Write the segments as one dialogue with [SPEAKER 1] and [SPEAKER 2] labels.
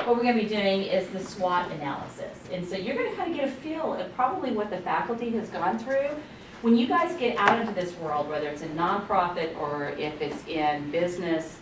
[SPEAKER 1] what we're going to be doing is the SWOT analysis. And so you're going to kind of get a feel of probably what the faculty has gone through. When you guys get out into this world, whether it's in nonprofit or if it's in business,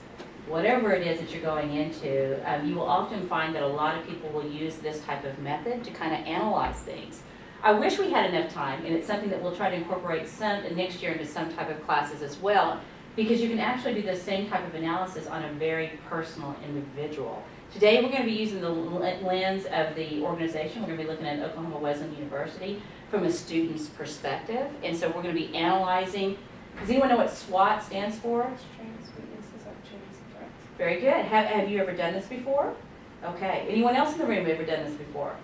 [SPEAKER 1] whatever it is that you're going into, you will often find that a lot of people will use this type of method to kind of analyze things. I wish we had enough time, and it's something that we'll try to incorporate some next year into some type of classes as well, because you can actually do the same type of analysis on a very personal individual. Today we're going to be using the lens of the organization. We're going to be looking at Oklahoma Wesleyan University from a student's perspective, and so we're going to be analyzing. Does anyone know what SWOT stands for?
[SPEAKER 2] Strengths, weaknesses, opportunities, and threats.
[SPEAKER 1] Very good. Have you ever done this before? Okay. Anyone else in the room ever done this before?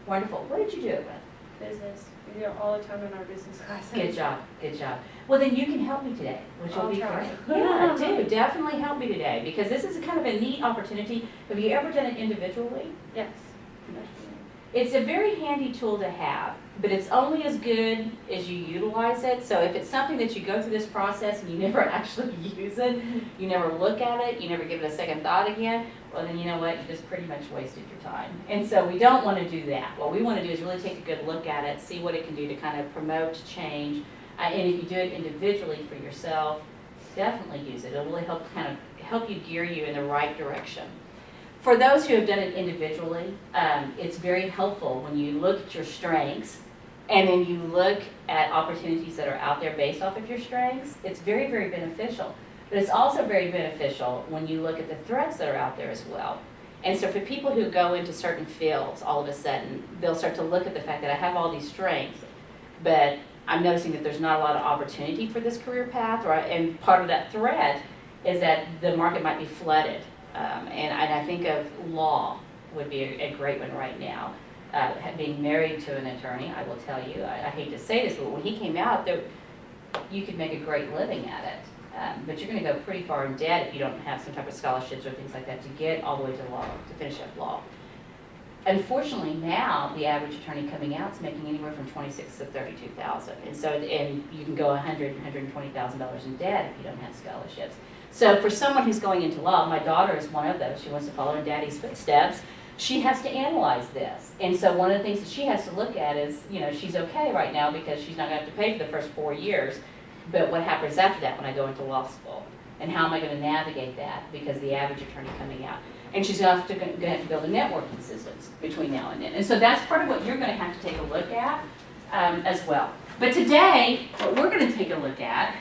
[SPEAKER 1] Wonderful. What did you do it with?
[SPEAKER 2] Business. We do it all the time in our business classes.
[SPEAKER 1] Good job. Good job. Well, then you can help me today, which will
[SPEAKER 2] I'll
[SPEAKER 1] be
[SPEAKER 2] try.
[SPEAKER 1] great. Yeah, do. Definitely help me today, because this is a kind of a neat opportunity. Have you ever done it individually?
[SPEAKER 2] Yes.
[SPEAKER 1] It's a very handy tool to have, but it's only as good as you utilize it. So if it's something that you go through this process and you never actually use it, you never look at it, you never give it a second thought again, well then you know what, you just pretty much wasted your time. And so we don't want to do that. What we want to do is really take a good look at it, see what it can do to kind of promote change. And if you do it individually for yourself, definitely use it. It'll really help you gear you in the right direction. For those who have done it individually, it's very helpful when you look at your strengths and then you look at opportunities that are out there based off of your strengths. It's very, very beneficial. But it's also very beneficial when you look at the threats that are out there as well. And so for people who go into certain fields, all of a sudden, they'll start to look at the fact that I have all these strengths, but I'm noticing that there's not a lot of opportunity for this career path, and part of that threat is that the market might be flooded. And I think of law would be a great one right now. Being married to an attorney, I will tell you, I hate to say this, but when he came out, you could make a great living at it. But you're going to go pretty far in debt if you don't have some type of scholarships or things like that to get all the way to law, to finish up law. Unfortunately, now the average attorney coming out is making anywhere from $26,000 to $32,000, and you can go $100,000, $120,000 in debt if you don't have scholarships. So for someone who's going into law, my daughter is one of those. She wants to follow in Daddy's footsteps. She has to analyze this, and so one of the things that she has to look at is, she's okay right now because she's not going to have to pay for the first 4 years. But what happens after that when I go into law school? And how am I going to navigate that? Because the average attorney coming out. And she's going to have to build a networking system between now and then. And so that's part of what you're going to have to take a look at as well. But today, what we're going to take a look at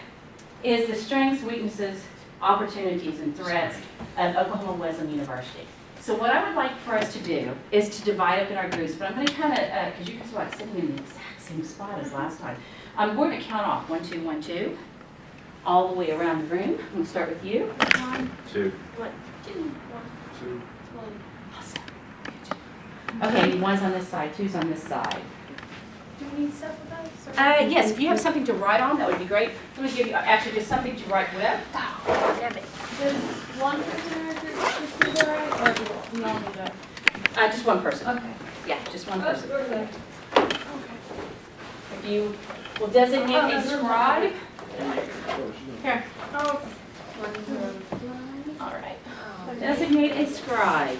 [SPEAKER 1] is the strengths, weaknesses, opportunities, and threats of Oklahoma Wesleyan University. So what I would like for us to do is to divide up in our groups. But I'm going to kind of, because you guys are like sitting in the exact same spot as last time. We're going to count off 1, 2, 1, 2, all the way around the room. I'm going to start with you. 1,
[SPEAKER 3] 2.
[SPEAKER 1] 1, 2,
[SPEAKER 3] 2.
[SPEAKER 1] 1. Awesome. Okay, 1's on this side, 2's on this side.
[SPEAKER 2] Do we need stuff with us?
[SPEAKER 1] Yes, if you have something to write on, that would be great. I'm going to give you actually just something to write with.
[SPEAKER 2] Damn it. Does one person in our group just need to write, or do we all need to?
[SPEAKER 1] Just one person.
[SPEAKER 2] Okay.
[SPEAKER 1] Yeah, just one person.
[SPEAKER 2] Okay.
[SPEAKER 1] If you will designate a scribe. Here.
[SPEAKER 2] Oh.
[SPEAKER 1] All right. Designate a scribe.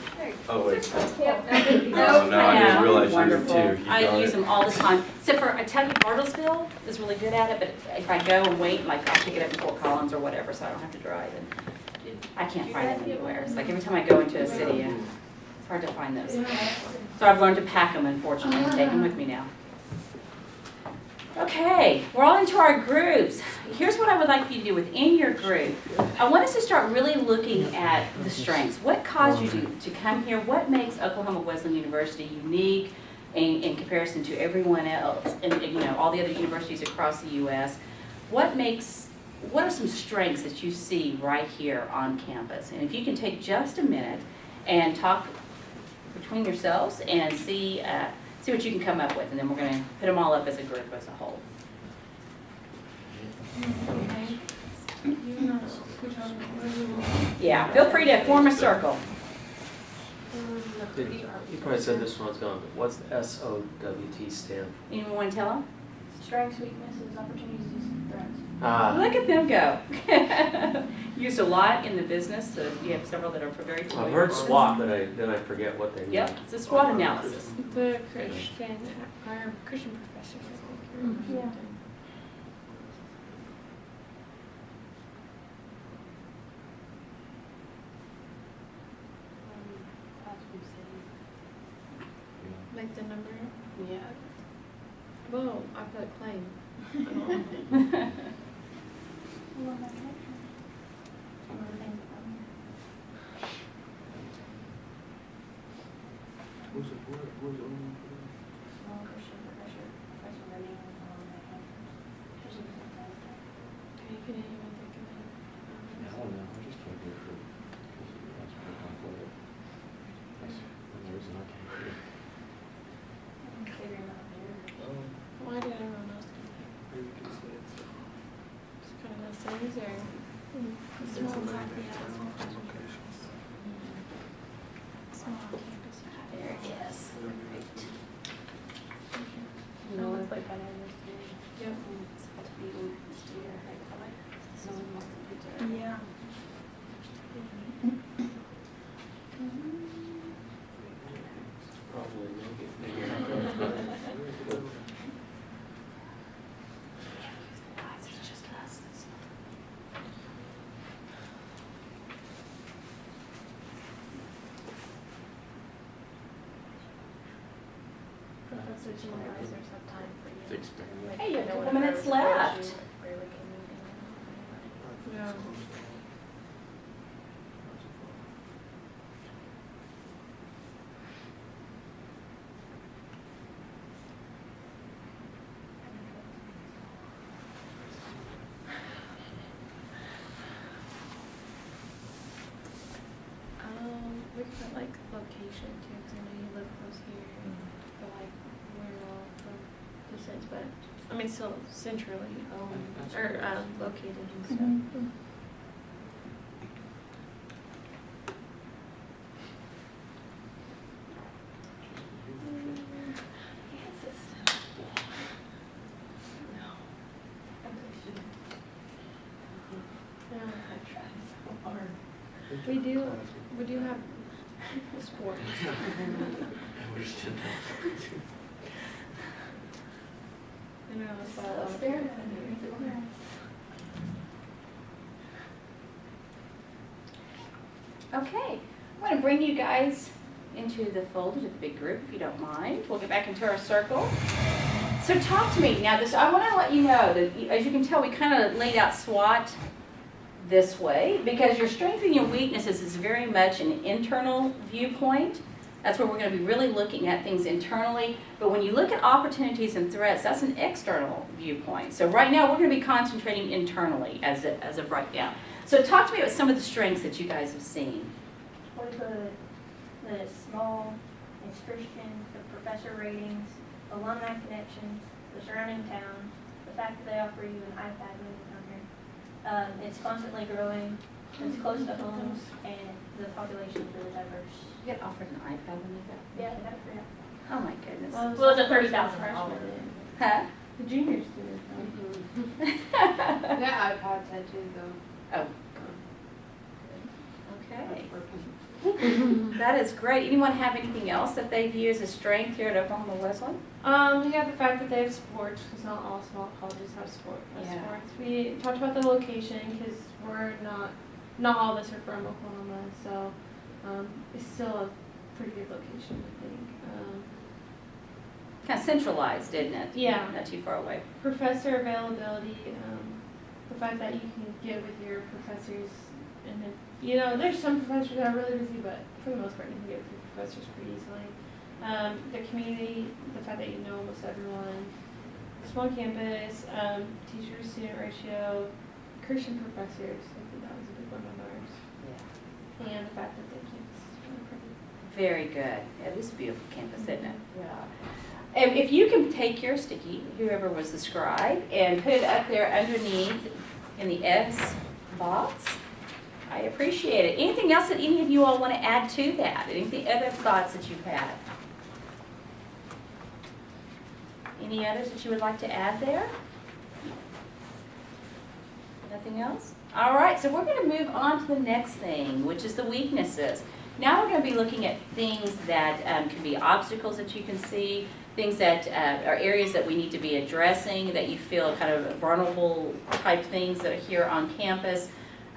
[SPEAKER 3] Oh, wait.
[SPEAKER 2] Yep.
[SPEAKER 3] Oh, no, I didn't realize you
[SPEAKER 1] Wonderful.
[SPEAKER 3] did too. You
[SPEAKER 1] I
[SPEAKER 3] got
[SPEAKER 1] use
[SPEAKER 3] it.
[SPEAKER 1] them all the time. Except for, I tell you, Bartlesville is really good at it, but if I go and wait, like I'll pick it up in Fort Collins or whatever, so I don't have to drive. And I can't find them anywhere. It's like every time I go into a city, it's hard to find those. So I've learned to pack them, unfortunately, and take them with me now. Okay, we're all into our groups. Here's what I would like for you to do within your group. I want us to start really looking at the strengths. What caused you to come here? What makes Oklahoma Wesleyan University unique in comparison to everyone else and all the other universities across the U.S.? What are some strengths that you see right here on campus? And if you can take just a minute and talk between yourselves and see what you can come up with, and then we're going to put them all up as a group as a whole. Yeah, feel free to form a circle.
[SPEAKER 4] You probably said this one's going, but what's the SWOT stand for?
[SPEAKER 1] Anyone want to tell them?
[SPEAKER 2] Strengths, weaknesses, opportunities, and threats.
[SPEAKER 1] Look at them go. Used a lot in the business, so you have several that are very familiar.
[SPEAKER 4] I've heard
[SPEAKER 1] with
[SPEAKER 4] SWOT, but then I forget what they mean.
[SPEAKER 1] Yep, it's a SWOT analysis.
[SPEAKER 2] The our Christian professors, I think.
[SPEAKER 5] Yeah.
[SPEAKER 2] Like the number?
[SPEAKER 1] Yeah.
[SPEAKER 2] Whoa, I put claim. You couldn't even think of it.
[SPEAKER 3] I don't know, I just can't do it for, that's pretty complicated. That's the reason I can't do it.
[SPEAKER 2] Why did everyone else do that? It's kind of the same as there. Small campus.
[SPEAKER 1] There it is. Great.
[SPEAKER 2] No, it's like that. Yep.
[SPEAKER 5] Yeah.
[SPEAKER 4] Probably maybe not those, but
[SPEAKER 1] It's just us.
[SPEAKER 5] Professor Gina guys are some time for you.
[SPEAKER 3] It's experiment.
[SPEAKER 1] Hey, you have a couple minutes left.
[SPEAKER 2] Yeah. We could put like location too, 'cause I know you live close here, but like we're all from distance, but I mean still centrally owned or located and stuff.
[SPEAKER 5] Mhm.
[SPEAKER 2] Yeah. We do have sports.
[SPEAKER 3] We just didn't know.
[SPEAKER 2] I know, that's why I love it.
[SPEAKER 1] Okay, I'm going to bring you guys into the fold, into the big group, if you don't mind. We'll get back into our circle. So talk to me. Now, I want to let you know that, as you can tell, we kind of laid out SWOT this way, because your strengths and your weaknesses is very much an internal viewpoint. That's where we're going to be really looking at things internally. But when you look at opportunities and threats, that's an external viewpoint. So right now, we're going to be concentrating internally as of right now. So talk to me about some of the strengths that you guys have seen.
[SPEAKER 5] Boyhood, the small, it's Christian, the professor ratings, alumni connections, the surrounding town, the fact that they offer you an iPad when you come here. It's constantly growing, it's close to homes, and the population is really diverse.
[SPEAKER 1] You get offered an iPad when you go?
[SPEAKER 5] Yeah, they got it free.
[SPEAKER 1] Oh my goodness.
[SPEAKER 5] Well, it's a 30,000 freshman.
[SPEAKER 1] Huh?
[SPEAKER 2] The juniors do it.
[SPEAKER 6] That iPad's had too, though.
[SPEAKER 1] Oh. Okay. That is great. Anyone have anything else that they view as a strength here at Oklahoma Wesleyan?
[SPEAKER 2] We have the fact that they have sports, because not all small colleges have sports.
[SPEAKER 1] Yeah.
[SPEAKER 2] We talked about the location, because we're not all of us are from Oklahoma, so it's still a pretty good location, I think.
[SPEAKER 1] Kind of centralized, isn't it?
[SPEAKER 2] Yeah.
[SPEAKER 1] Not too far away.
[SPEAKER 2] Professor availability, the fact that you can get with your professors, and then, you know, there's some professors that are really busy, but for the most part, you can get with your professors pretty easily. The community, the fact that you know almost everyone, small campus, teacher-to-student ratio, Christian professors, I think that was a big one of ours,
[SPEAKER 1] Yeah.
[SPEAKER 2] and the fact that the campus is really pretty.
[SPEAKER 1] Very good. It is a beautiful campus, isn't it? Yeah. If you can take your sticky, whoever was the scribe, and put it up there underneath in the S box, I appreciate it. Anything else that any of you all want to add to that? Anything other thoughts that you've had? Any others that you would like to add there? Nothing else? All right, so we're going to move on to the next thing, which is the weaknesses. Now we're going to be looking at things that can be obstacles that you can see, things that are areas that we need to be addressing, that you feel kind of vulnerable type things that are here on campus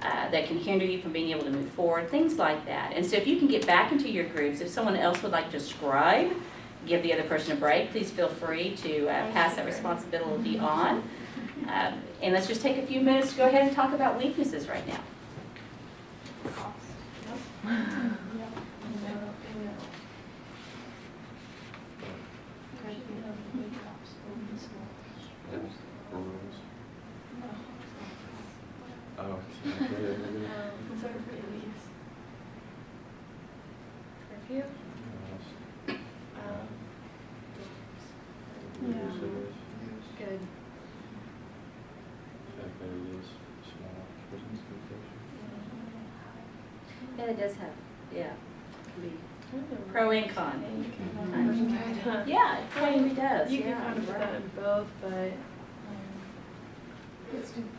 [SPEAKER 1] that can hinder you from being able to move forward, things like that. And so if you can get back into your groups, if someone else would like to scribe, give the other person a break, please feel free to pass that responsibility on. And let's just take a few minutes to go ahead and talk about weaknesses right now.
[SPEAKER 3] Rules. Oh,
[SPEAKER 2] Curfew? Good.
[SPEAKER 3] Fact that it is small business communication.
[SPEAKER 1] Yeah, it does have, yeah, can be pro and con. Yeah, it probably does,
[SPEAKER 2] You can
[SPEAKER 1] yeah.
[SPEAKER 2] kind of put that in both, but,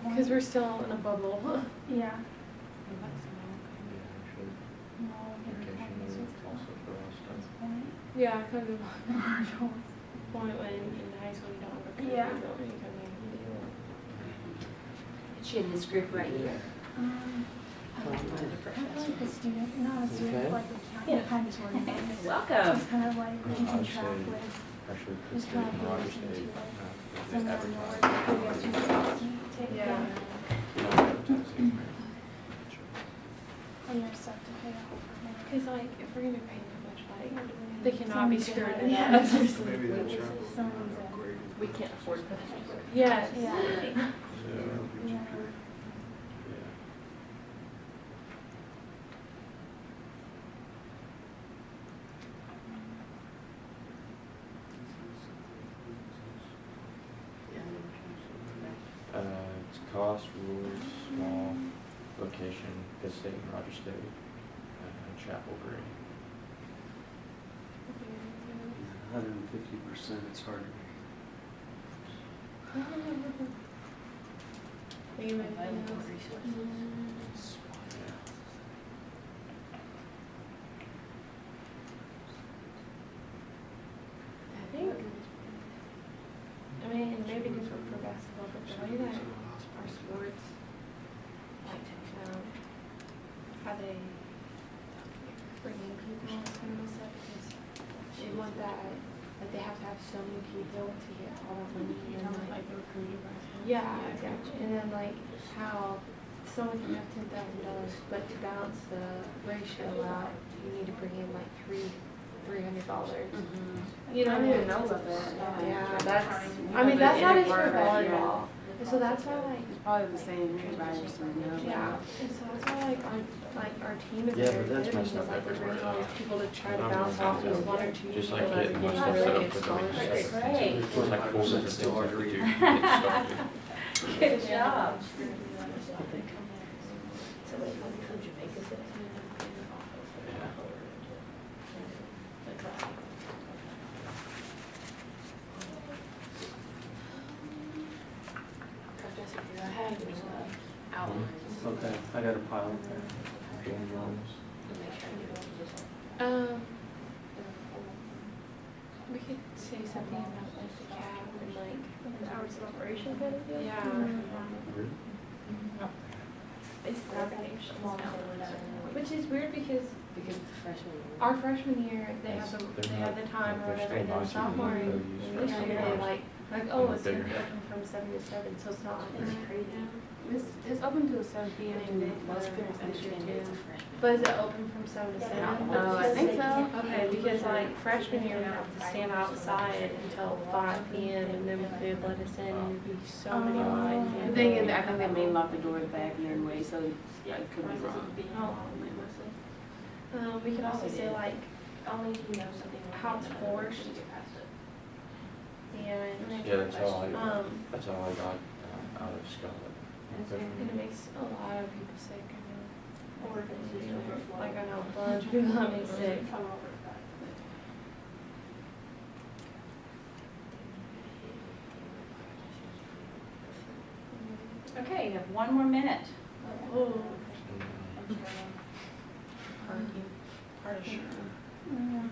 [SPEAKER 2] because we're still in a bubble.
[SPEAKER 5] Yeah.
[SPEAKER 3] Yeah, actually, vacation is also for us.
[SPEAKER 2] Yeah, kind of. Point when in high school you don't have a curfew,
[SPEAKER 5] Yeah.
[SPEAKER 2] you come in and do
[SPEAKER 1] She in this group right here.
[SPEAKER 5] I feel like a student, not a student,
[SPEAKER 3] Okay.
[SPEAKER 5] like
[SPEAKER 1] Yeah.
[SPEAKER 5] kind of sort of.
[SPEAKER 1] Welcome.
[SPEAKER 5] Just kind of like
[SPEAKER 3] I
[SPEAKER 5] keeping
[SPEAKER 3] would
[SPEAKER 5] track
[SPEAKER 3] say,
[SPEAKER 5] with
[SPEAKER 3] actually,
[SPEAKER 5] just
[SPEAKER 3] Kristen
[SPEAKER 5] trying to
[SPEAKER 3] and
[SPEAKER 5] be
[SPEAKER 3] Roger
[SPEAKER 5] listening
[SPEAKER 3] State,
[SPEAKER 5] to like
[SPEAKER 3] they
[SPEAKER 5] someone
[SPEAKER 3] advertise.
[SPEAKER 5] or like we have two students you take
[SPEAKER 2] Yeah.
[SPEAKER 5] them
[SPEAKER 3] Not advertising.
[SPEAKER 5] and your stuff to pay off.
[SPEAKER 2] Because like, if we're gonna be paying that much, like, they cannot be screwed in
[SPEAKER 5] Yeah.
[SPEAKER 2] that.
[SPEAKER 7] Maybe that's right.
[SPEAKER 5] Someone's
[SPEAKER 6] We can't afford that.
[SPEAKER 2] Yes.
[SPEAKER 5] yeah.
[SPEAKER 7] Yeah.
[SPEAKER 3] It's cost, rules, small, location, Pitt State and Roger State, Chapel Green.
[SPEAKER 4] 150%, it's hard to
[SPEAKER 2] I think, I mean, and maybe different for basketball, but the way that our sports, like, how they bring in people and some of the stuff, because they want that, like, they have to have so many people to get all that money, and like, yeah, exactly, and then like, how someone can have $10,000, but to balance the ratio out, you need to bring in like $300. You know,
[SPEAKER 6] I didn't even know about that.
[SPEAKER 2] yeah, that's, I mean, that's not issue for volleyball. And so that's why, like,
[SPEAKER 6] It's probably the same here by yourself now.
[SPEAKER 2] yeah, and so that's why, like our team is
[SPEAKER 3] Yeah,
[SPEAKER 2] very
[SPEAKER 3] but that's
[SPEAKER 2] good,
[SPEAKER 3] messed
[SPEAKER 2] because
[SPEAKER 3] up
[SPEAKER 2] like we're bringing all these people to try to
[SPEAKER 3] I'm
[SPEAKER 2] bounce off these one or two
[SPEAKER 3] just
[SPEAKER 2] people
[SPEAKER 3] like
[SPEAKER 2] that
[SPEAKER 3] getting
[SPEAKER 2] are
[SPEAKER 3] my
[SPEAKER 2] getting
[SPEAKER 3] stuff
[SPEAKER 2] really
[SPEAKER 3] set
[SPEAKER 2] good
[SPEAKER 3] up for the
[SPEAKER 2] scholarships.
[SPEAKER 1] Great.
[SPEAKER 3] It's like four different things I have to do to get started.
[SPEAKER 1] Good job.
[SPEAKER 4] Okay, I got a pile there.
[SPEAKER 3] Dan Jones.
[SPEAKER 2] We could say something about like the cab and like,
[SPEAKER 5] An hours of operation kind of deal?
[SPEAKER 2] yeah. It's which is weird because
[SPEAKER 6] Because it's the freshman year.
[SPEAKER 2] our freshman year, they have the time or whatever, and then sophomore and this year, they like, oh, it's gonna be open from 7 to 7, so it's not like,
[SPEAKER 6] It's crazy.
[SPEAKER 2] it's open till 7 p.m.
[SPEAKER 6] Most parents understand that it's a freshman.
[SPEAKER 2] But is it open from 7 to 7?
[SPEAKER 6] No, I think so.
[SPEAKER 2] Okay, because like freshman year, we have to stand outside until 5 p.m. and then they would let us in and there'd be so many lines.
[SPEAKER 6] The thing is, I think they may lock the doors back and then wait, so I could be wrong.
[SPEAKER 2] We could also say like
[SPEAKER 5] Only if you know something.
[SPEAKER 2] how it's forced. And,
[SPEAKER 3] Yeah, that's all I
[SPEAKER 2] um,
[SPEAKER 3] got out of Scotland.
[SPEAKER 2] and it makes a lot of people sick, I know. Or if it's just overflow. Like I know a bunch of people that make sick.
[SPEAKER 1] Okay, Okay, you have 1 more minute.
[SPEAKER 2] Oh,
[SPEAKER 6] Parking.
[SPEAKER 2] parking. I'm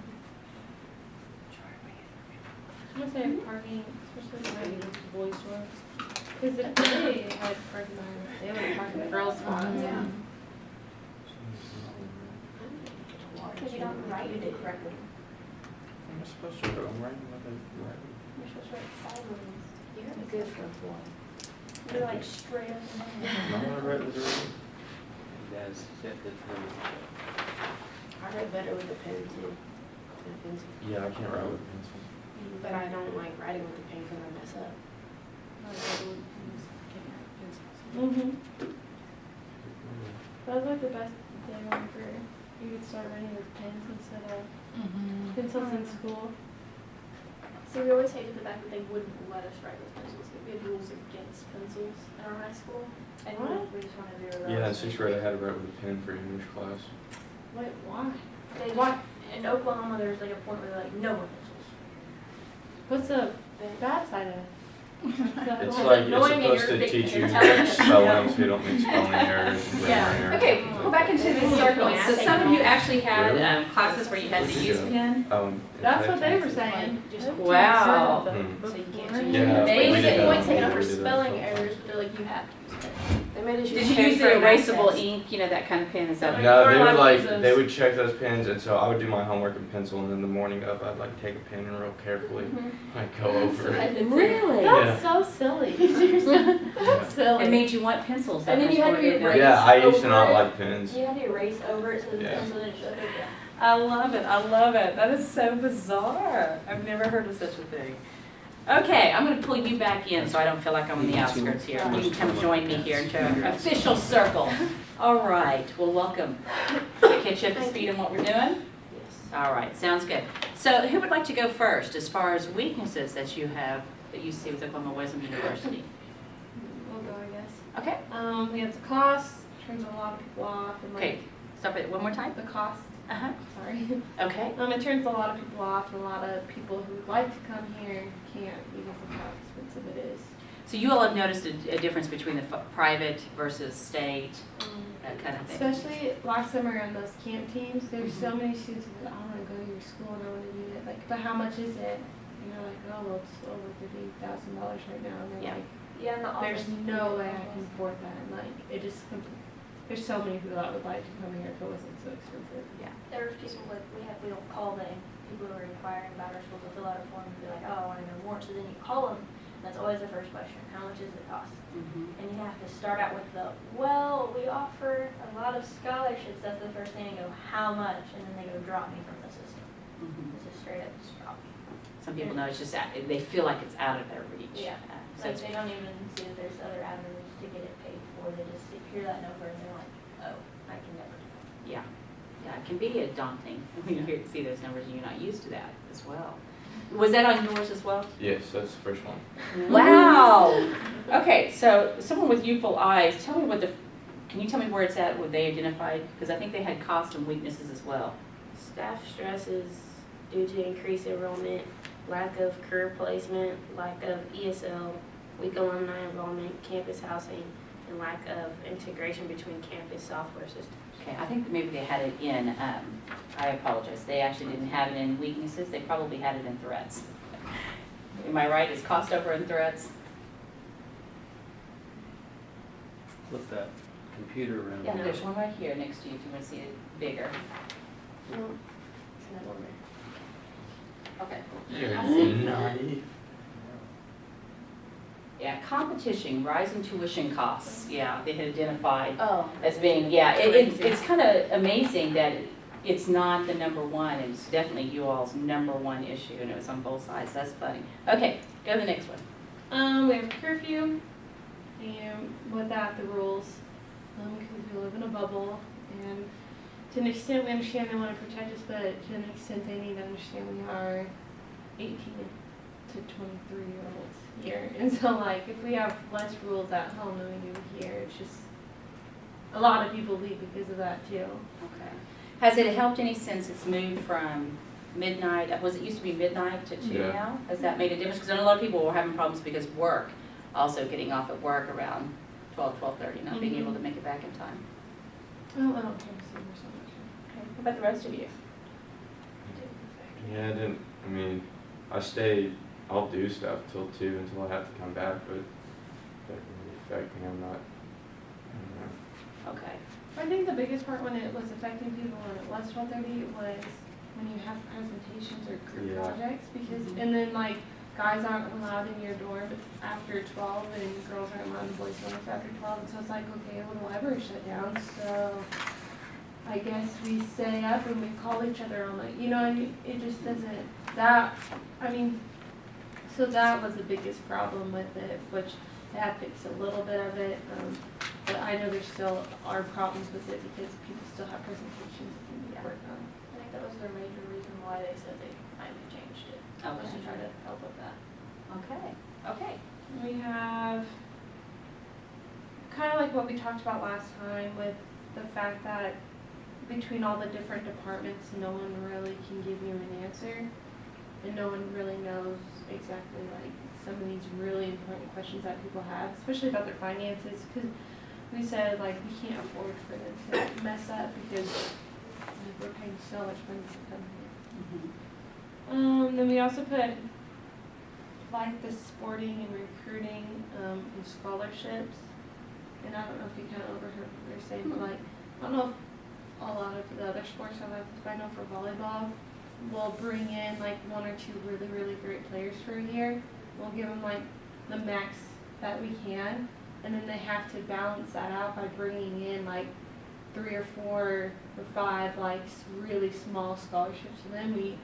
[SPEAKER 2] gonna say parking, especially when you go to the boys' stores. Because if they had parking there, they would have parked in the girls' spots.
[SPEAKER 5] Yeah. Because you don't write it correctly.
[SPEAKER 3] Am I supposed to, I'm writing what I write.
[SPEAKER 5] You're supposed to write sideways.
[SPEAKER 6] You're good for a boy.
[SPEAKER 5] You're like straight up and down.
[SPEAKER 3] No, I write with the writing.
[SPEAKER 4] That's good for me.
[SPEAKER 6] I write better with a pen too. Than a pencil.
[SPEAKER 3] Yeah, I can't write with a pencil.
[SPEAKER 6] But I don't like writing with a pen because I mess up.
[SPEAKER 2] Mm-hmm. That was like the best thing whenever you would start writing with pens instead of pencils in school.
[SPEAKER 5] So we always hated the fact that they wouldn't let us write with pencils. We had rules against pencils in our high school. And
[SPEAKER 2] What?
[SPEAKER 5] we just wanted to do it.
[SPEAKER 3] Yeah, in 6th grade I had to write with a pen for English class.
[SPEAKER 2] Wait, why?
[SPEAKER 5] They
[SPEAKER 2] Why?
[SPEAKER 5] just, in Oklahoma, there's like a point where they're like, no more pencils.
[SPEAKER 2] What's the bad side of it?
[SPEAKER 3] It's
[SPEAKER 5] It's
[SPEAKER 3] like, it's
[SPEAKER 5] annoying and
[SPEAKER 3] supposed
[SPEAKER 5] you're
[SPEAKER 3] to
[SPEAKER 5] big-
[SPEAKER 3] teach you
[SPEAKER 5] you're telling us,
[SPEAKER 3] spelling so you don't make spelling errors and grammar
[SPEAKER 1] Yeah,
[SPEAKER 3] errors.
[SPEAKER 1] okay, go back into the circle. So some of you actually had
[SPEAKER 3] Really?
[SPEAKER 1] classes where you had to use pen.
[SPEAKER 2] That's what they were saying.
[SPEAKER 6] Just
[SPEAKER 1] Wow.
[SPEAKER 6] So you can't change
[SPEAKER 3] Yeah,
[SPEAKER 6] it.
[SPEAKER 5] They
[SPEAKER 3] we
[SPEAKER 5] didn't
[SPEAKER 3] did
[SPEAKER 5] get
[SPEAKER 3] that.
[SPEAKER 5] points taken out for
[SPEAKER 3] We did that.
[SPEAKER 5] spelling errors, but they're like, you have to use pen.
[SPEAKER 6] They made us
[SPEAKER 1] Did you use the erasable ink, you know, that kind of pen? Is that?
[SPEAKER 3] No,
[SPEAKER 5] We're
[SPEAKER 3] they
[SPEAKER 5] allowed
[SPEAKER 3] would
[SPEAKER 5] to
[SPEAKER 3] like,
[SPEAKER 5] use those.
[SPEAKER 3] they would check those pens, and so I would do my homework in pencil, and then the morning of, I'd like take a pen and real carefully, like go over
[SPEAKER 5] I
[SPEAKER 3] it.
[SPEAKER 5] did too.
[SPEAKER 1] Really?
[SPEAKER 2] That's so silly. That's silly.
[SPEAKER 1] It made you want pencils that
[SPEAKER 5] And then
[SPEAKER 1] much
[SPEAKER 5] you had
[SPEAKER 1] more,
[SPEAKER 5] to
[SPEAKER 1] didn't it?
[SPEAKER 5] erase
[SPEAKER 3] Yeah, I used to
[SPEAKER 5] over
[SPEAKER 3] not
[SPEAKER 5] it.
[SPEAKER 3] like pens.
[SPEAKER 5] You had to erase over it so that the
[SPEAKER 3] Yeah.
[SPEAKER 5] pencil didn't show up again.
[SPEAKER 1] I love it. I love it. That is so bizarre. I've never heard of such a thing. Okay, I'm going to pull you back in so I don't feel like I'm on the outskirts here. You can come join me here into an official circle. All right. Well, welcome. Did I catch you up to speed on what we're doing?
[SPEAKER 6] Yes.
[SPEAKER 1] All right. Sounds good. So who would like to go first as far as weaknesses that you have that you see with Oklahoma Wisdom University?
[SPEAKER 2] We'll go, I guess.
[SPEAKER 1] Okay.
[SPEAKER 2] We have the cost, turns a lot of people off, and like
[SPEAKER 1] Okay. Stop it one more time.
[SPEAKER 2] the cost.
[SPEAKER 1] Uh-huh.
[SPEAKER 2] Sorry.
[SPEAKER 1] Okay.
[SPEAKER 2] It turns a lot of people off, and a lot of people who would like to come here can't because of how expensive it is.
[SPEAKER 1] So you all have noticed a difference between the private versus state, that kind of thing?
[SPEAKER 2] Especially last summer on those camp teams, there's so many students who are like, I want to go to your school and I want to do it. Like, but how much is it? And you're like, oh, well, it's over $50,000 right now. And they're
[SPEAKER 1] Yeah.
[SPEAKER 2] like,
[SPEAKER 5] Yeah, in the office.
[SPEAKER 2] there's no way I can afford that. And like, it just, there's so many people that would like to come here if it wasn't so expensive.
[SPEAKER 5] There's people like, we don't call them, people who are inquiring about our school to fill out a form and be like, oh, I want to know more. So then you call them, and that's always the first question, how much does it cost?
[SPEAKER 1] Mhm.
[SPEAKER 5] And you have to start out with the, well, we offer a lot of scholarships, that's the first thing, and go, how much? And then they go, drop me from the system.
[SPEAKER 1] Mhm.
[SPEAKER 5] It's just straight up, just drop me.
[SPEAKER 1] Some people know it's just, they feel like it's out of their reach.
[SPEAKER 5] Yeah.
[SPEAKER 1] So
[SPEAKER 5] Like,
[SPEAKER 1] it's,
[SPEAKER 5] they don't even see that there's other avenues to get it paid for, they just hear that number and they're like, oh, I can never do that.
[SPEAKER 1] yeah, yeah, it can be daunting when you see those numbers and you're not used to that as well. Was that on yours as well?
[SPEAKER 3] Yes, that's the first one.
[SPEAKER 1] Wow. Okay, so someone with youthful eyes, tell me can you tell me where it's at, what they identified? Because I think they had cost and weaknesses as well.
[SPEAKER 6] Staff stresses due to increased enrollment, lack of career placement, lack of ESL, weak alumni involvement, campus housing, and lack of integration between campus software systems.
[SPEAKER 1] Okay, I think maybe they had it in, I apologize, they actually didn't have it in weaknesses, they probably had it in threats. Am I right, is cost over in threats?
[SPEAKER 4] Flip that computer around.
[SPEAKER 1] Yeah,
[SPEAKER 6] No.
[SPEAKER 1] there's one right here next to you if you want to see it bigger.
[SPEAKER 6] No, it's not on there.
[SPEAKER 1] Okay.
[SPEAKER 3] You're naughty.
[SPEAKER 1] Yeah, competition, rising tuition costs, yeah, they had identified
[SPEAKER 6] Oh.
[SPEAKER 1] as being, yeah, it's kind of amazing that it's not the number one, it's definitely you all's number one issue, and it was on both sides, that's funny. Okay, go to the next one.
[SPEAKER 2] We have curfew, and with that, the rules, because we live in a bubble, and to an extent, we understand they want to protect us, but to an extent, they need to understand we are 18 to 23-year-olds here, and so like, if we have less rules at home than we do here, it's just, a lot of people leave because of that too.
[SPEAKER 1] Okay. Has it helped any since it's moved from midnight, was it used to be midnight to 2
[SPEAKER 3] Yeah.
[SPEAKER 1] now? Has that made a difference? Because I know a lot of people were having problems because of work, also getting off at work around 12:30, not being able to make it back in time.
[SPEAKER 2] Oh, I don't care to see her so much.
[SPEAKER 1] Okay, what about the rest of you?
[SPEAKER 7] Yeah, I'll do stuff till 2 until I have to come back, but that really affect me. I'm not, I
[SPEAKER 1] Okay.
[SPEAKER 2] I think the biggest part when it was affecting people when it was 12:30 was when you have presentations or group
[SPEAKER 7] Yeah.
[SPEAKER 2] projects, because,
[SPEAKER 1] Mhm.
[SPEAKER 2] and then like, guys aren't allowed in your dorm after 12, and girls aren't allowed in boys' dorms after 12, and so it's like, okay, well, the library shut down, so I guess we stay up and we call each other on like, you know, and it just doesn't, so that was the biggest problem with it, which they have fixed a little bit of it, but I know there still are problems with it because people still have presentations that can be worked on.
[SPEAKER 5] I think that was their major reason why they said they finally changed it, was to
[SPEAKER 1] Okay.
[SPEAKER 5] try to help with that.
[SPEAKER 1] Okay. Okay.
[SPEAKER 2] We have kind of like what we talked about last time with the fact that between all the different departments, no one really can give you an answer. And no one really knows exactly like some of these really important questions that people have, especially about their finances. Because we said like we can't afford for them to mess up because like, we're paying so much money to come here. Then we also put like the sporting and recruiting and scholarships. And I don't know if you kind of overheard what we were saying, but like I don't know if a lot of the other sports are like, I know for volleyball, we'll bring in like 1 or 2 really, really great players for a year. We'll give them like the max that we can, and then they have to balance that out by bringing in like 3 or 4 or 5 like really small scholarships. And then we,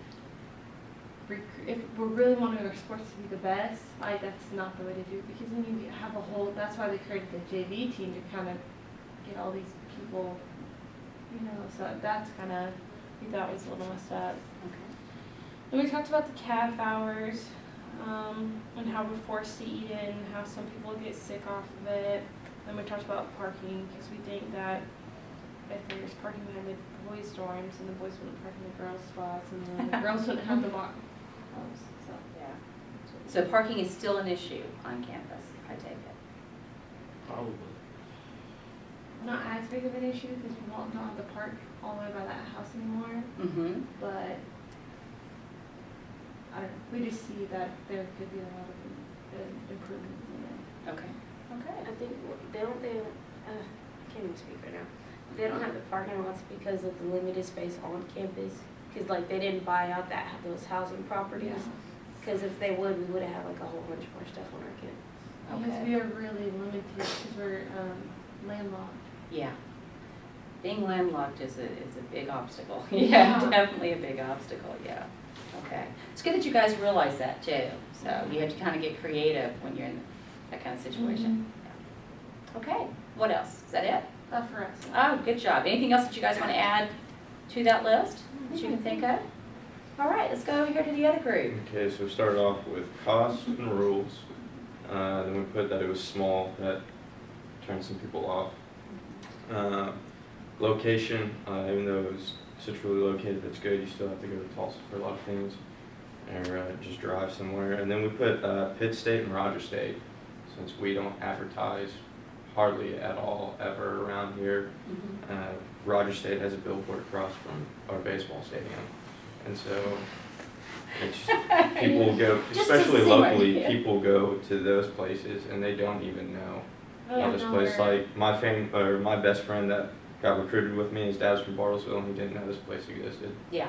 [SPEAKER 2] if we're really wanting our sports to be the best, like that's not the way to do it, because then you have a whole, that's why they created the JV team to kind of get all these people, you know, so that's kind of, I think that was a little messed up.
[SPEAKER 1] Okay.
[SPEAKER 2] And we talked about the calf hours, and how we're forced to eat in, how some people get sick off of it. And we talked about parking, because we think that if there's parking behind the boys' dorms, and the boys wouldn't park in the girls' spots, and then the girls wouldn't have the walk homes, so.
[SPEAKER 1] Yeah. So parking is still an issue on campus, I take it.
[SPEAKER 4] Probably.
[SPEAKER 2] Not as big of an issue, because we don't have the park all the way by that house anymore,
[SPEAKER 1] Mm-hmm.
[SPEAKER 2] but I don't know, we just see that there could be a lot of improvements in it.
[SPEAKER 1] Okay. Okay.
[SPEAKER 6] I think they don't, I can't even speak right now. They don't have the parking lots because of the limited space on campus. Cause like they didn't buy out those housing properties. Cause if they would, we would've had like a whole bunch more stuff on our campus.
[SPEAKER 2] Because
[SPEAKER 1] Okay.
[SPEAKER 2] we are really limited, because we're landlocked.
[SPEAKER 1] Yeah. Being landlocked is a big obstacle.
[SPEAKER 2] Yeah.
[SPEAKER 1] Yeah, definitely a big obstacle, yeah. Okay. It's good that you guys realize that too. So you have to kind of get creative when you're in that kind of situation. Yeah. Okay, what else? Is that it?
[SPEAKER 2] For us.
[SPEAKER 1] Oh, good job. Anything else that you guys want to add to that list that you can think of? All right, let's go over here to the other group.
[SPEAKER 7] Okay, so we started off with costs and rules. Then we put that it was small, that turned some people off. Location, even though it was centrally located, that's good. You still have to go to Tulsa for a lot of things, or just drive somewhere. And then we put Pitt State and Roger State, since we don't advertise hardly at all ever around here. Roger State has a billboard across from our baseball stadium, and so it's people go,
[SPEAKER 1] Just to
[SPEAKER 7] especially
[SPEAKER 1] see where-
[SPEAKER 7] locally,
[SPEAKER 1] yeah.
[SPEAKER 7] people go to those places and they don't even know about this place. Like my best friend that got recruited with me, his dad's from Bartlesville, and he didn't know this place existed.
[SPEAKER 1] Yeah.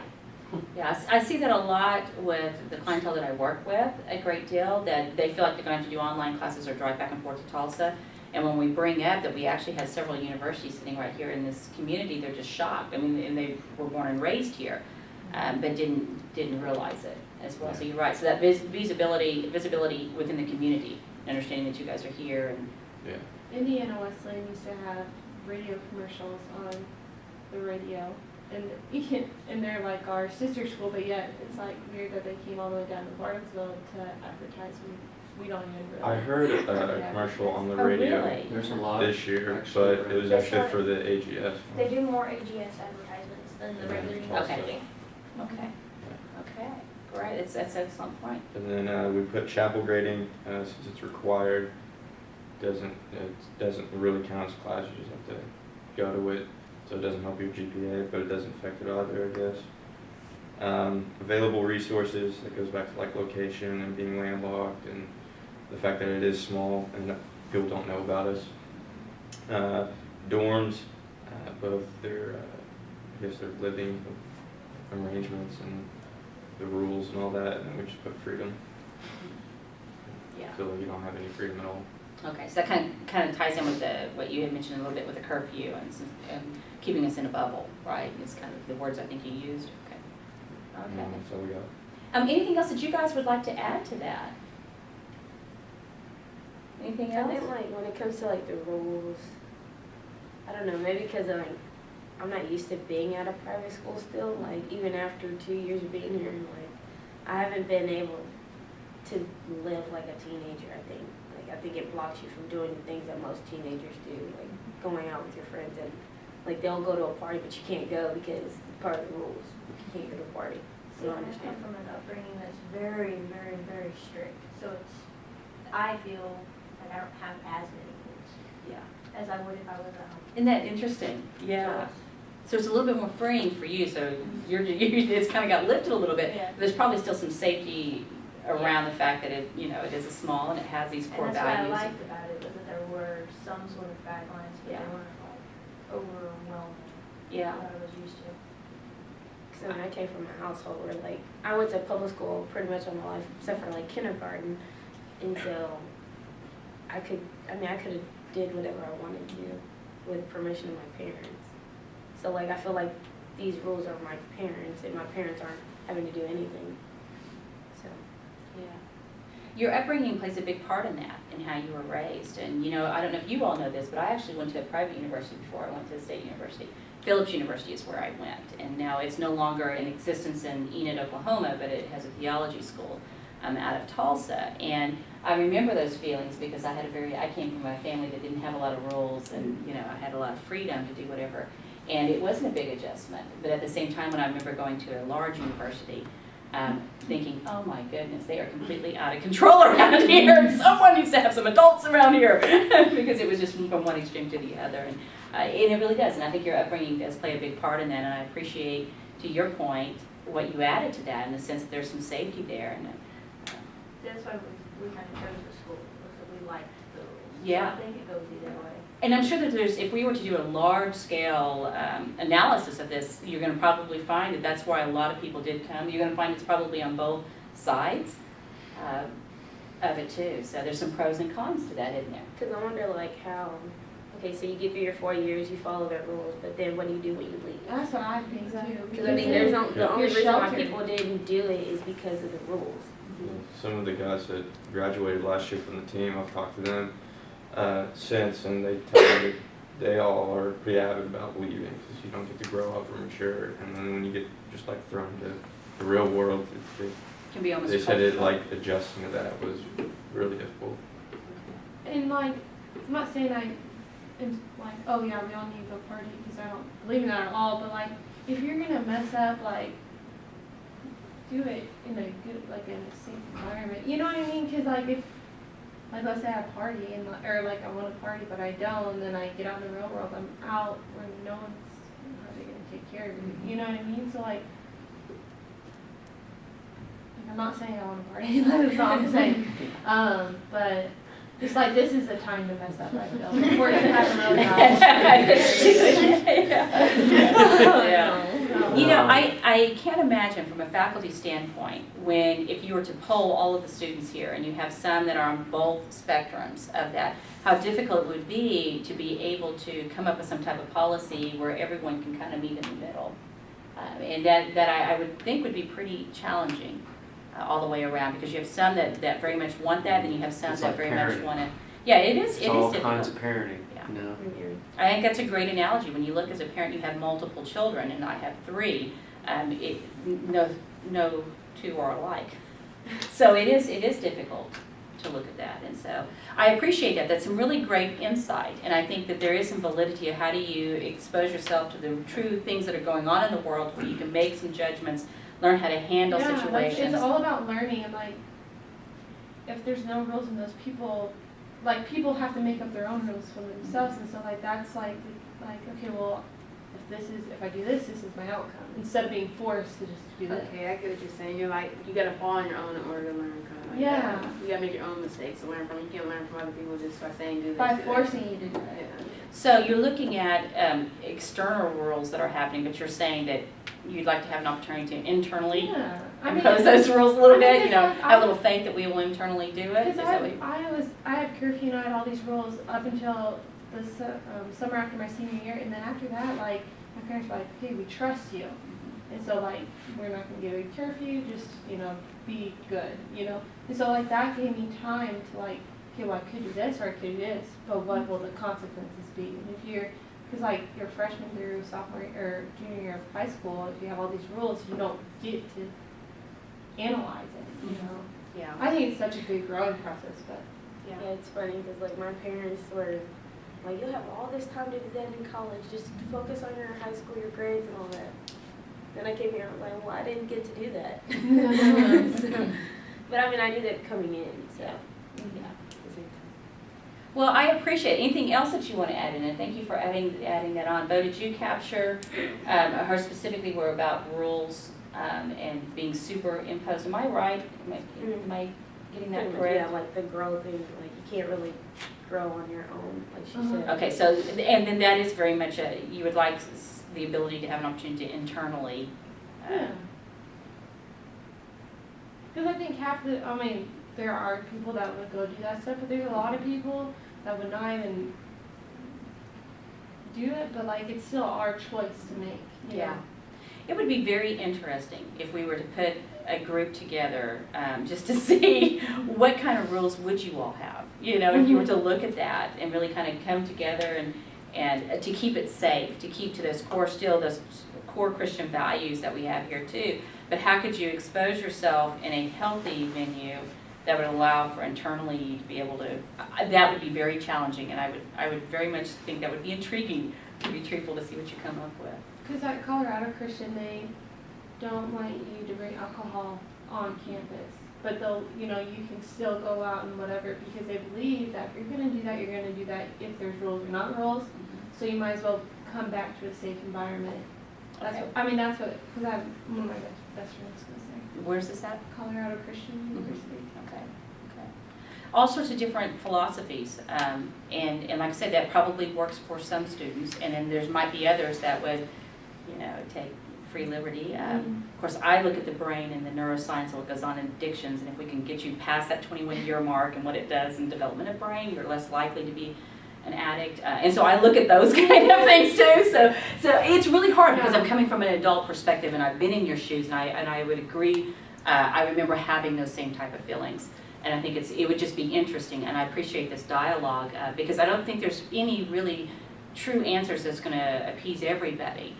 [SPEAKER 1] Yeah, I see that a lot with the clientele that I work with, a great deal, that they feel like they're going to have to do online classes or drive back and forth to Tulsa. And when we bring up that we actually had several universities sitting right here in this community, they're just shocked. I mean, and they were born and raised here, but didn't realize it as well. So you're right. So that visibility within the community, understanding that you guys are here, and
[SPEAKER 7] Yeah.
[SPEAKER 2] Indiana Wesleyan used to have radio commercials on the radio, and they're like our sister school, but yet it's like weird that they came all the way down to Bartlesville to advertise. We don't even really.
[SPEAKER 7] I heard a
[SPEAKER 2] Yeah.
[SPEAKER 7] commercial on the
[SPEAKER 1] oh,
[SPEAKER 7] radio
[SPEAKER 1] really?
[SPEAKER 4] There's a lot.
[SPEAKER 7] this year,
[SPEAKER 4] actually,
[SPEAKER 7] but it was
[SPEAKER 5] They
[SPEAKER 7] actually
[SPEAKER 5] started-
[SPEAKER 7] for the AGS.
[SPEAKER 5] They do more AGS advertisements than the regular
[SPEAKER 1] Okay.
[SPEAKER 5] university.
[SPEAKER 1] Okay. Okay. Great. That's an excellent point.
[SPEAKER 7] And then we put chapel grading since it's required. doesn't really count as class. You just have to go to it, so it doesn't help your GPA, but it doesn't affect it either, I guess. Available resources, that goes back to like location and being landlocked and the fact that it is small and that people don't know about us. Dorms, both their, I guess their living arrangements and the rules and all that, and then we just put freedom.
[SPEAKER 1] Yeah.
[SPEAKER 7] I feel like you don't have any freedom at all.
[SPEAKER 1] Okay, so that kind of ties in with what you had mentioned a little bit with the curfew and keeping us in a bubble, right? It's kind of the words I think you used. Okay. Okay.
[SPEAKER 7] That's all we got.
[SPEAKER 1] Anything else that you guys would like to add to that? Anything
[SPEAKER 6] I
[SPEAKER 1] else?
[SPEAKER 6] think like when it comes to like the rules, I don't know, maybe because I'm not used to being at a private school still, like even after 2 years of being here, like I haven't been able to live like a teenager, I think. Like I think it blocks you from doing the things that most teenagers do, like going out with your friends and like they'll go to a party but you can't go because it's part of the rules. You can't go to a party.
[SPEAKER 5] See, I come from an upbringing that's very, very, very strict, so I feel like I don't have as many rules
[SPEAKER 1] Yeah.
[SPEAKER 5] as I would if I was at home.
[SPEAKER 1] Isn't that interesting? Yeah. So it's a little bit more freeing for you. So it's kind of got lifted a little bit.
[SPEAKER 5] Yeah.
[SPEAKER 1] There's probably still some safety around the fact that it is a small and it has these core
[SPEAKER 5] And that's
[SPEAKER 1] values.
[SPEAKER 5] what I liked about it, was that there were some sort of guidelines, but
[SPEAKER 1] Yeah.
[SPEAKER 5] they weren't like overwhelming.
[SPEAKER 1] Yeah.
[SPEAKER 5] That I was used to.
[SPEAKER 6] So I came from a household where like I went to public school pretty much all my life except for like kindergarten, and so I could have did whatever I wanted to with permission of my parents. So like I feel like these rules are my parents and my parents aren't having to do anything. So
[SPEAKER 1] Yeah. Your upbringing plays a big part in that and how you were raised. And I don't know if you all know this, but I actually went to a private university before I went to a state university. Phillips University is where I went, and now it's no longer in existence in Enid, Oklahoma, but it has a theology school out of Tulsa. And I remember those feelings because I came from a family that didn't have a lot of rules, and I had a lot of freedom to do whatever. And it wasn't a big adjustment. But at the same time, when I remember going to a large university, thinking, oh my goodness, they are completely out of control around here, and someone needs to have some adults around here, because it was just from one extreme to the other. And it really does, and I think your upbringing does play a big part in that, and I appreciate, to your point, what you added to that in the sense that there's some safety there. And
[SPEAKER 5] That's why we kind of chose the school, because we liked the rules.
[SPEAKER 1] Yeah.
[SPEAKER 5] So I think it goes either way.
[SPEAKER 1] And I'm sure that if we were to do a large-scale analysis of this, you're going to probably find that that's why a lot of people did come. You're going to find it's probably on both sides of it too. So there's some pros and cons to that, isn't there?
[SPEAKER 6] because I wonder like how. Okay, so you get through your 4 years, you follow their rules, but then what do you do when you leave?
[SPEAKER 2] That's what I think too.
[SPEAKER 6] Because I think there's the only
[SPEAKER 2] You're
[SPEAKER 6] reason why
[SPEAKER 2] sheltered.
[SPEAKER 6] people didn't do it is because of the rules.
[SPEAKER 7] Some of the guys that graduated last year from the team, I've talked to them since, and they tell me that they all are pretty avid about leaving because you don't get to grow up or mature, and then when you get just like thrown into the real world,
[SPEAKER 1] Can be almost.
[SPEAKER 7] they said it
[SPEAKER 1] cultural.
[SPEAKER 7] like adjusting to that was really difficult.
[SPEAKER 2] And like, I'm not saying I am like, oh yeah, we all need to go party, because I don't believe in that at all. But like, if you're gonna mess up, like, do it in a good, like, in a safe environment. You know what I mean? Because like, if, like, let's say I party and or like I want to party but I don't, and then I get out in the real world, I'm out where no one's probably gonna take care of me. You know what I mean? So like I'm not saying I want to party. That's all I'm saying. But it's like this is the time to mess up. I feel before you have another
[SPEAKER 1] Yeah. I can't imagine from a faculty standpoint if you were to poll all of the students here and you have some that are on both spectrums of that, how difficult it would be to be able to come up with some type of policy where everyone can kind of meet in the middle. And that I would think would be pretty challenging all the way around, because you have some that very much want that, and you have some
[SPEAKER 4] It's
[SPEAKER 1] that
[SPEAKER 4] like
[SPEAKER 1] very much
[SPEAKER 4] parenting.
[SPEAKER 1] want to. Yeah, it is.
[SPEAKER 4] It's
[SPEAKER 1] It
[SPEAKER 4] all
[SPEAKER 1] is
[SPEAKER 4] kinds
[SPEAKER 1] difficult.
[SPEAKER 4] of parenting,
[SPEAKER 1] Yeah.
[SPEAKER 4] you know.
[SPEAKER 1] I think that's a great analogy. When you look as a parent, you have multiple children, and I have 3. No two are alike. So it is difficult to look at that. And so I appreciate that. That's some really great insight. And I think that there is some validity of how do you expose yourself to the true things that are going on in the world, where you can make some judgments, learn how to handle
[SPEAKER 2] Like,
[SPEAKER 1] situations.
[SPEAKER 2] it's all about learning, and like if there's no rules and those people like people have to make up their own rules for themselves, and so like that's like okay, well, if I do this, this is my outcome, instead of being forced to just do this.
[SPEAKER 8] Okay, I get what you're saying. You're like, you gotta fall on your own in order to learn, kind of like
[SPEAKER 2] Yeah.
[SPEAKER 8] that. You gotta make your own mistakes to learn from. You can't learn from other people just by saying do this.
[SPEAKER 2] By
[SPEAKER 8] do that.
[SPEAKER 2] forcing you to do it.
[SPEAKER 8] Yeah.
[SPEAKER 1] So you're looking at external rules that are happening, but you're saying that you'd like to have an opportunity to internally
[SPEAKER 2] Yeah.
[SPEAKER 1] impose those rules a little
[SPEAKER 2] I mean,
[SPEAKER 1] bit, you know,
[SPEAKER 2] it's like
[SPEAKER 1] have a little faith that we will internally do it? Is
[SPEAKER 2] Because
[SPEAKER 1] that what you-
[SPEAKER 2] I had curfew and I had all these rules up until the summer after my senior year, and then after that, like, my parents were like, hey, we trust you. And so, like, we're not gonna give you a curfew, just, you know, be good, you know? And so, like, that gave me time to, like, okay, well, I could do this or I could do this, but what will the consequences be? And if you're, because, like, your freshman through sophomore or junior year of high school, if you have all these rules, you don't get to analyze it, you know?
[SPEAKER 1] Yeah.
[SPEAKER 2] I think it's such a good growing process, but.
[SPEAKER 6] Yeah, it's funny because like my parents were like, you'll have all this time to do that in college. Just focus on your high school, your grades, and all that. Then I came here, I was like, well, I didn't get to do that. So, but I mean, I knew that coming in. So
[SPEAKER 1] Yeah. Well, I appreciate it. Anything else that you want to add in? And thank you for adding that on. Bo, did you capture her specifically were about rules and being superimposed? Am I right? Am I getting that correct?
[SPEAKER 6] Yeah, like the growth and like you can't really grow on your own, like she said.
[SPEAKER 1] Okay, so, and then that is very much you would like the ability to have an opportunity to internally.
[SPEAKER 2] Yeah. Because I think there are people that would go do that stuff, but there's a lot of people that would not even do it, but like it's still our choice to make. You
[SPEAKER 1] Yeah.
[SPEAKER 2] know?
[SPEAKER 1] It would be very interesting if we were to put a group together just to see what kind of rules would you all have. You know, if you were to look at that and really kind of come together and to keep it safe, to keep to those core Christian values that we have here too. But how could you expose yourself in a healthy venue that would allow for internally to be able to, that would be very challenging, and I would very much think that would be intriguing, to be truthful, to see what you come up with.
[SPEAKER 2] Because at Colorado Christian, they don't want you to bring alcohol on campus. But they'll, you know, you can still go out and whatever, because they believe that if you're going to do that, you're going to do that if there's rules or not rules. So you might as well come back to a safe environment. That's
[SPEAKER 1] Okay.
[SPEAKER 2] that's what, because I have one of my best friends goes there.
[SPEAKER 1] Where's this at?
[SPEAKER 2] Colorado Christian University.
[SPEAKER 1] Okay. All sorts of different philosophies, and like I said, that probably works for some students, and then there might be others that would, you know, take free liberty. Of course, I look at the brain and the neuroscience of what goes on in addictions, and if we can get you past that 21-year mark and what it does in development of brain, you're less likely to be an addict, and so I look at those kind of things too. So it's really hard because I'm coming from an adult perspective, and I've been in your shoes, and I would agree. I remember having those same type of feelings. And I think it would just be interesting, and I appreciate this dialogue because I don't think there's any really true answers that's going to appease everybody.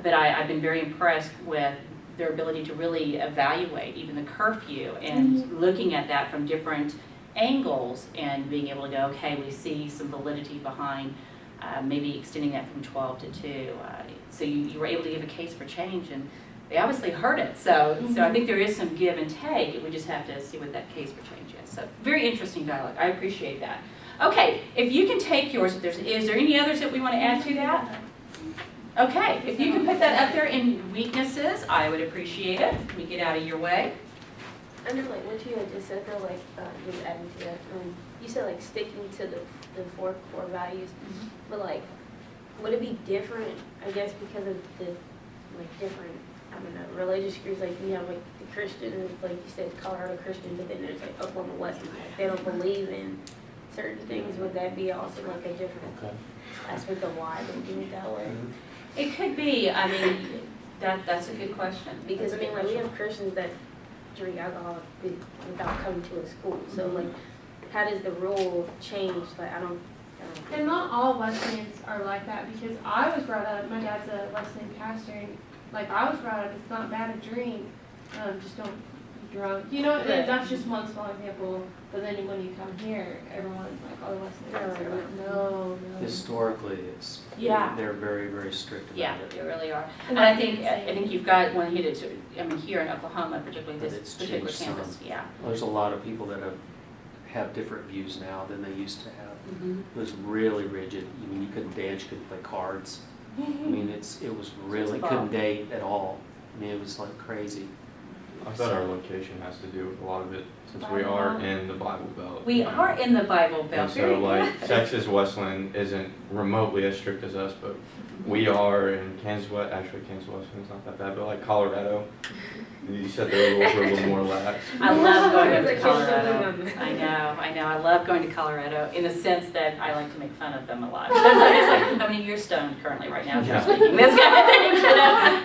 [SPEAKER 1] But I've been very impressed with their ability to really evaluate even the curfew and looking at that from different angles and being able to go, okay, we see some validity behind maybe extending that from 12 to 2. So you were able to give a case for change, and they obviously heard it. So I think there is some give and take. We just have to see what that case for change is. So very interesting dialogue. I appreciate that. Okay, if you can take yours, is there any others that we want to add to that? Okay, if you can put that up there in weaknesses, I would appreciate it. Let me get out of your way.
[SPEAKER 6] I know, like, what you had just said, though, like, just adding to that, you said, like, sticking to the 4 core values, but, like, would it be different, I guess, because of the, like, different, I don't know, religious groups, like, you have, like, the Christians, like you said, Colorado Christian, but then there's, like, Oklahoma Wesleyan, like, they don't believe in certain things. Would that be also, like, a different aspect of why they do it that way?
[SPEAKER 1] It could be. I mean, that's a good question.
[SPEAKER 6] Because, I mean, like, we have Christians that drink alcohol without coming to a school. So, like, how does the rule change? Like, I don't
[SPEAKER 2] And not all Wesleyans are like that, because I was brought up, my dad's a Wesleyan pastor, and like I was brought up, it's not bad to drink, just don't be drunk. You know,
[SPEAKER 1] Right.
[SPEAKER 2] that's just one small example. But then when you come here, everyone's like, oh, Wesleyans are like, no.
[SPEAKER 4] Historically,
[SPEAKER 1] Yeah.
[SPEAKER 4] they're very, very strict about
[SPEAKER 1] Yeah,
[SPEAKER 4] it.
[SPEAKER 1] they really are.
[SPEAKER 2] And
[SPEAKER 1] And I
[SPEAKER 2] that's
[SPEAKER 1] think
[SPEAKER 2] insane.
[SPEAKER 1] you've got one hit it. I mean, here in Oklahoma, particularly
[SPEAKER 4] But
[SPEAKER 1] this
[SPEAKER 4] it's
[SPEAKER 1] particular
[SPEAKER 4] changed
[SPEAKER 1] campus.
[SPEAKER 4] some.
[SPEAKER 1] Yeah.
[SPEAKER 4] There's a lot of people that have have different views now than they used to have.
[SPEAKER 1] Mhm.
[SPEAKER 4] It was really rigid. I mean, you couldn't dance, you couldn't play cards. I mean, it was really,
[SPEAKER 1] fun.
[SPEAKER 4] couldn't date at all. I mean, it was like crazy.
[SPEAKER 7] I thought our location has to do with a lot of it, since we are in the Bible Belt.
[SPEAKER 1] We are in the Bible
[SPEAKER 7] And
[SPEAKER 1] Belt, very
[SPEAKER 7] so like
[SPEAKER 1] good.
[SPEAKER 7] Texas Westland isn't remotely as strict as us, but we are in Kansas West, actually Kansas Westland's not that bad, but like Colorado, you said the rules were a little more lax.
[SPEAKER 1] I love going
[SPEAKER 6] Because
[SPEAKER 1] to
[SPEAKER 6] I can't
[SPEAKER 1] Colorado.
[SPEAKER 6] live in them.
[SPEAKER 1] I know. I love going to Colorado in the sense that I like to make fun of them a lot. Because I'm just like, how many years stoned currently right now?
[SPEAKER 7] Yeah.
[SPEAKER 1] Speaking this kind of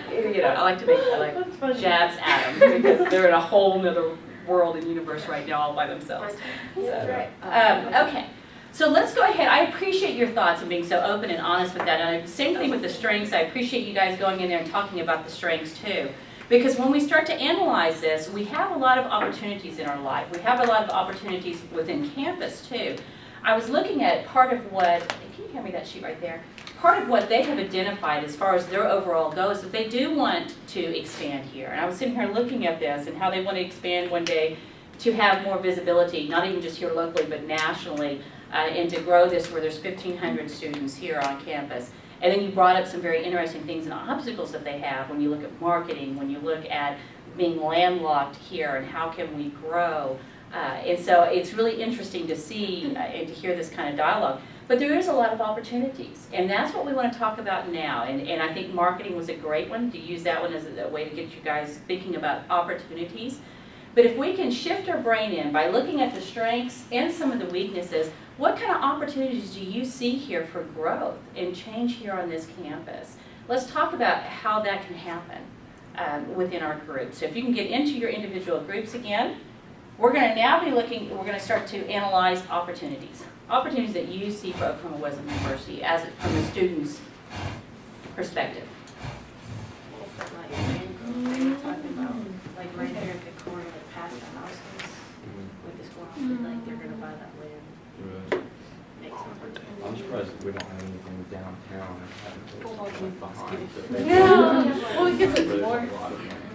[SPEAKER 1] thing, you know, I like to make
[SPEAKER 2] That's funny.
[SPEAKER 1] jabs at them because they're in a whole nother world and universe right now all by themselves.
[SPEAKER 5] That's right.
[SPEAKER 1] Okay, so let's go ahead. I appreciate your thoughts and being so open and honest with that. And same thing with the strengths. I appreciate you guys going in there and talking about the strengths too. Because when we start to analyze this, we have a lot of opportunities in our life. We have a lot of opportunities within campus too. I was looking at part of what, can you hand me that sheet right there? Part of what they have identified as far as their overall goals, that they do want to expand here. And I was sitting here looking at this and how they want to expand one day to have more visibility, not even just here locally, but nationally, and to grow this where there's 1,500 students here on campus. And then you brought up some very interesting things and obstacles that they have when you look at marketing, when you look at being landlocked here and how can we grow. And so it's really interesting to see and to hear this kind of dialogue. But there is a lot of opportunities, and that's what we want to talk about now. And I think marketing was a great one, to use that one as a way to get you guys thinking about opportunities. But if we can shift our brain in by looking at the strengths and some of the weaknesses, what kind of opportunities do you see here for growth and change here on this campus? Let's talk about how that can happen within our groups. So if you can get into your individual groups again, we're going to now be looking, we're going to start to analyze opportunities. Opportunities that you see for Oklahoma Wesleyan University as from a student's perspective.
[SPEAKER 6] Talking about, like right there at the corner, like past the houses, with this one, like they're gonna buy that land. Make some opportunity.
[SPEAKER 7] I'm surprised that we don't have anything downtown and having to like behind.
[SPEAKER 2] Yeah. Well, we could put
[SPEAKER 7] Really
[SPEAKER 2] sports.
[SPEAKER 7] a lot of money.